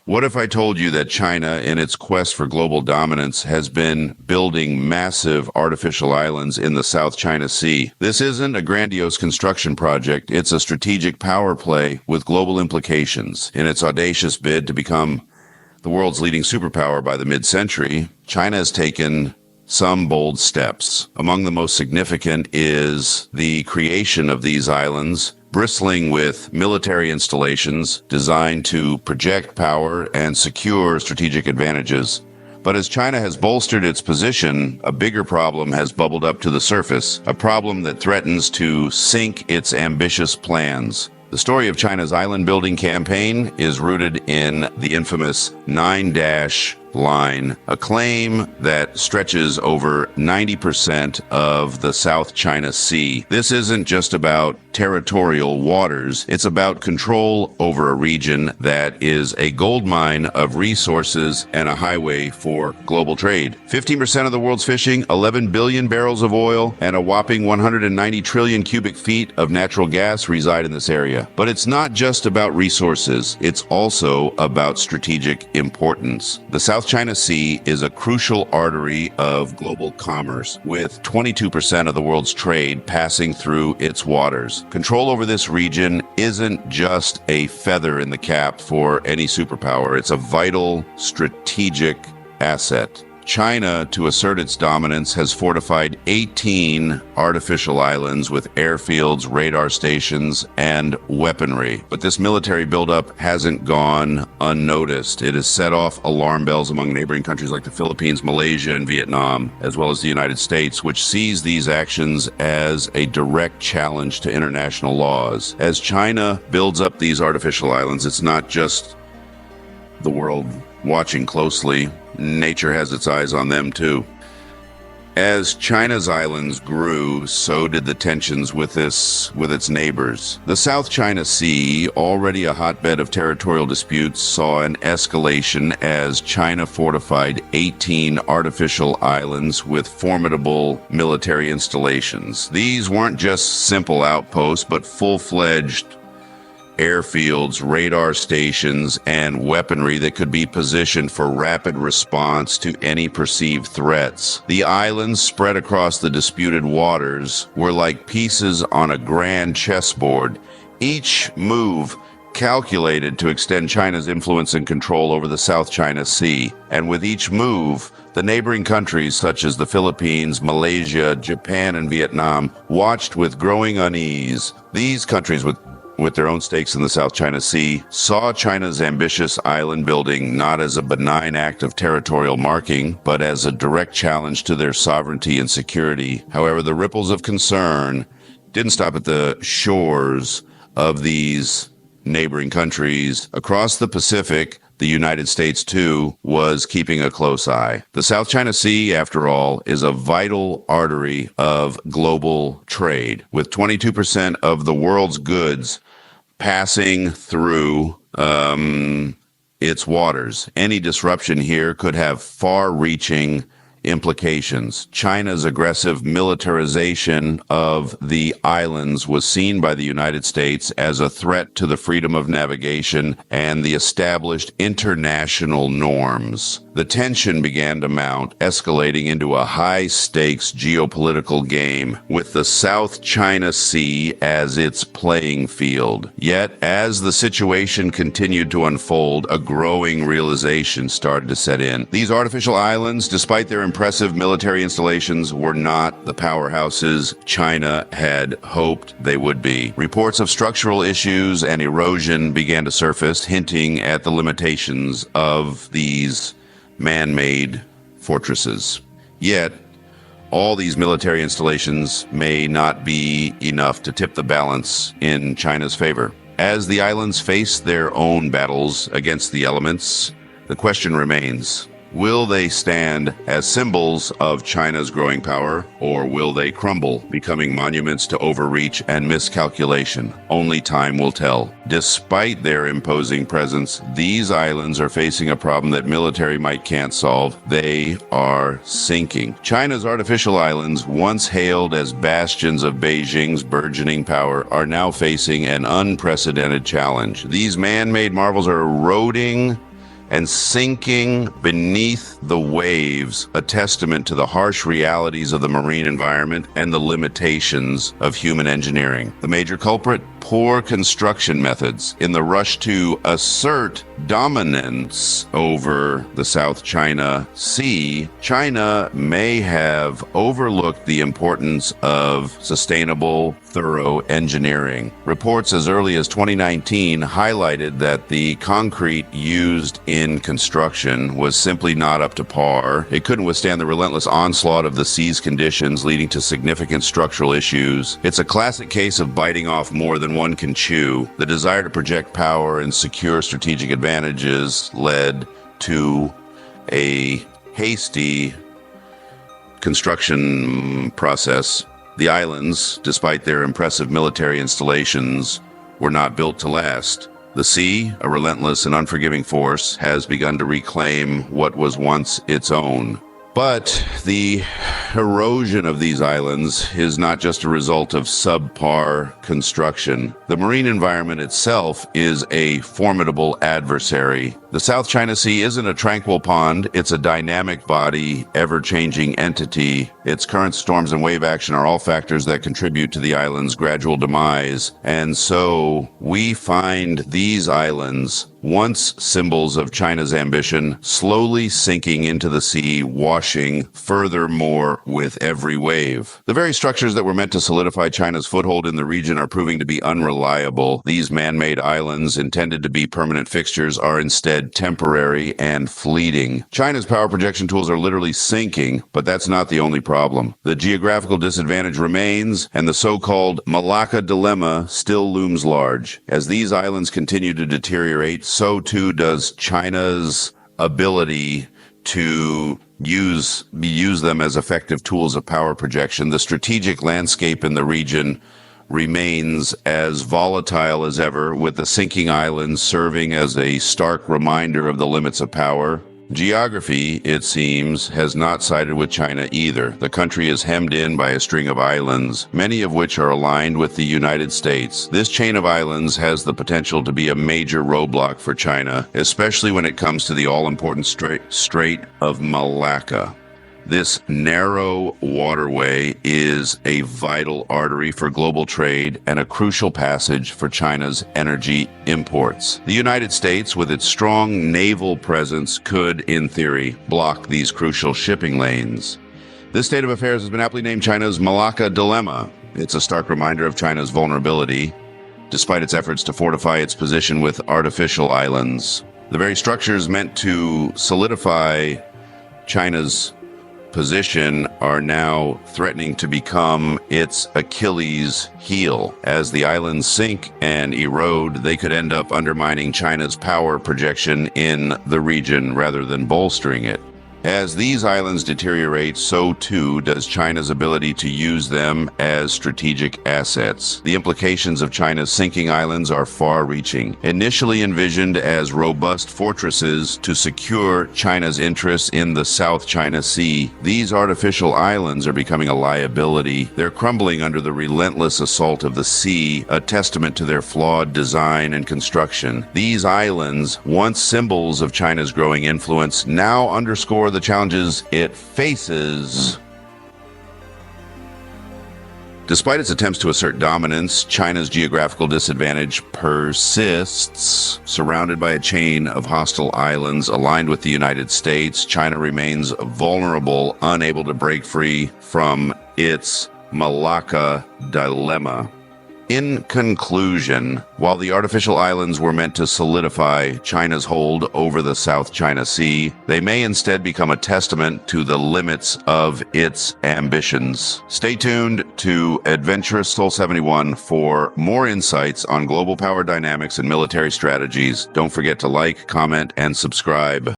What if I told you that China, in its quest for global dominance, has been building massive artificial islands in the South China Sea? This isn't a grandiose construction project, it's a strategic power play with global implications. In its audacious bid to become the world's leading superpower by the mid-century, China has taken some bold steps. Among the most significant is the creation of these islands, bristling with military installations designed to project power and secure strategic advantages. But as China has bolstered its position, a bigger problem has bubbled up to the surface, a problem that threatens to sink its ambitious plans. The story of China's island-building campaign is rooted in the infamous Nine-Dash Line, a claim that stretches over 90% of the South China Sea. This isn't just about territorial waters, it's about control over a region that is a goldmine of resources and a highway for global trade. 15% of the world's fishing, 11 billion barrels of oil, and a whopping 190 trillion cubic feet of natural gas reside in this area. But it's not just about resources, it's also about strategic importance. The South China Sea is a crucial artery of global commerce, with 22% of the world's trade passing through its waters. Control over this region isn't just a feather in the cap for any superpower, it's a vital strategic asset. China, to assert its dominance, has fortified 18 artificial islands with airfields, radar stations, and weaponry. But this military buildup hasn't gone unnoticed. It has set off alarm bells among neighboring countries like the Philippines, Malaysia, and Vietnam, as well as the United States, which sees these actions as a direct challenge to international laws. As China builds up these artificial islands, it's not just the world watching closely. Nature has its eyes on them too. As China's islands grew, so did the tensions with its neighbors. The South China Sea, already a hotbed of territorial disputes, saw an escalation as China fortified 18 artificial islands with formidable military installations. These weren't just simple outposts, but full-fledged airfields, radar stations, and weaponry that could be positioned for rapid response to any perceived threats. The islands spread across the disputed waters were like pieces on a grand chessboard, each move calculated to extend China's influence and control over the South China Sea. And with each move, the neighboring countries such as the Philippines, Malaysia, Japan, and Vietnam watched with growing unease. These countries with their own stakes in the South China Sea, saw China's ambitious island building not as a benign act of territorial marking, but as a direct challenge to their sovereignty and security. However, the ripples of concern didn't stop at the shores of these neighboring countries. Across the Pacific, the United States, too, was keeping a close eye. The South China Sea, after all, is a vital artery of global trade, with 22% of the world's goods passing through its waters. Any disruption here could have far-reaching implications. China's aggressive militarization of the islands was seen by the United States as a threat to the freedom of navigation and the established international norms. The tension began to mount, escalating into a high-stakes geopolitical game with the South China Sea as its playing field. Yet, as the situation continued to unfold, a growing realization started to set in. These artificial islands, despite their impressive military installations, were not the powerhouses China had hoped they would be. Reports of structural issues and erosion began to surface, hinting at the limitations of these man-made fortresses. Yet, all these military installations may not be enough to tip the balance in China's favor. As the islands face their own battles against the elements, the question remains: will they stand as symbols of China's growing power, or will they crumble, becoming monuments to overreach and miscalculation? Only time will tell. Despite their imposing presence, these islands are facing a problem that military might can't solve. They are sinking. China's artificial islands, once hailed as bastions of Beijing's burgeoning power, are now facing an unprecedented challenge. These man-made marvels are eroding and sinking beneath the waves, a testament to the harsh realities of the marine environment and the limitations of human engineering. The major culprit? Poor construction methods. In the rush to assert dominance over the South China Sea, China may have overlooked the importance of sustainable, thorough engineering. Reports as early as 2019 highlighted that the concrete used in construction was simply not up to par. It couldn't withstand the relentless onslaught of the sea's conditions, leading to significant structural issues. It's a classic case of biting off more than one can chew. The desire to project power and secure strategic advantages led to a hasty construction process. The islands, despite their impressive military installations, were not built to last. The sea, a relentless and unforgiving force, has begun to reclaim what was once its own. But the erosion of these islands is not just a result of subpar construction. The marine environment itself is a formidable adversary. The South China Sea isn't a tranquil pond, it's a dynamic body, ever-changing entity. Its current storms and wave action are all factors that contribute to the island's gradual demise. And so we find these islands, once symbols of China's ambition, slowly sinking into the sea, washing furthermore with every wave. The very structures that were meant to solidify China's foothold in the region are proving to be unreliable. These man-made islands, intended to be permanent fixtures, are instead temporary and fleeting. China's power projection tools are literally sinking, but that's not the only problem. The geographical disadvantage remains, and the so-called Malacca dilemma still looms large. As these islands continue to deteriorate, so too does China's ability to use them as effective tools of power projection. The strategic landscape in the region remains as volatile as ever, with the sinking islands serving as a stark reminder of the limits of power. Geography, it seems, has not sided with China either. The country is hemmed in by a string of islands, many of which are aligned with the United States. This chain of islands has the potential to be a major roadblock for China, especially when it comes to the all-important Strait of Malacca. This narrow waterway is a vital artery for global trade and a crucial passage for China's energy imports. The United States, with its strong naval presence, could, in theory, block these crucial shipping lanes. This state of affairs has been aptly named China's Malacca dilemma. It's a stark reminder of China's vulnerability, despite its efforts to fortify its position with artificial islands. The very structures meant to solidify China's position are now threatening to become its Achilles heel. As the islands sink and erode, they could end up undermining China's power projection in the region rather than bolstering it. As these islands deteriorate, so too does China's ability to use them as strategic assets. The implications of China's sinking islands are far-reaching. Initially envisioned as robust fortresses to secure China's interests in the South China Sea, these artificial islands are becoming a liability. They're crumbling under the relentless assault of the sea, a testament to their flawed design and construction. These islands, once symbols of China's growing influence, now underscore the challenges it faces. Despite its attempts to assert dominance, China's geographical disadvantage persists. Surrounded by a chain of hostile islands aligned with the United States, China remains vulnerable, unable to break free from its Malacca dilemma. In conclusion, while the artificial islands were meant to solidify China's hold over the South China Sea, they may instead become a testament to the limits of its ambitions. Stay tuned to Adventurous Soul 71 for more insights on global power dynamics and military strategies. Don't forget to like, comment, and subscribe.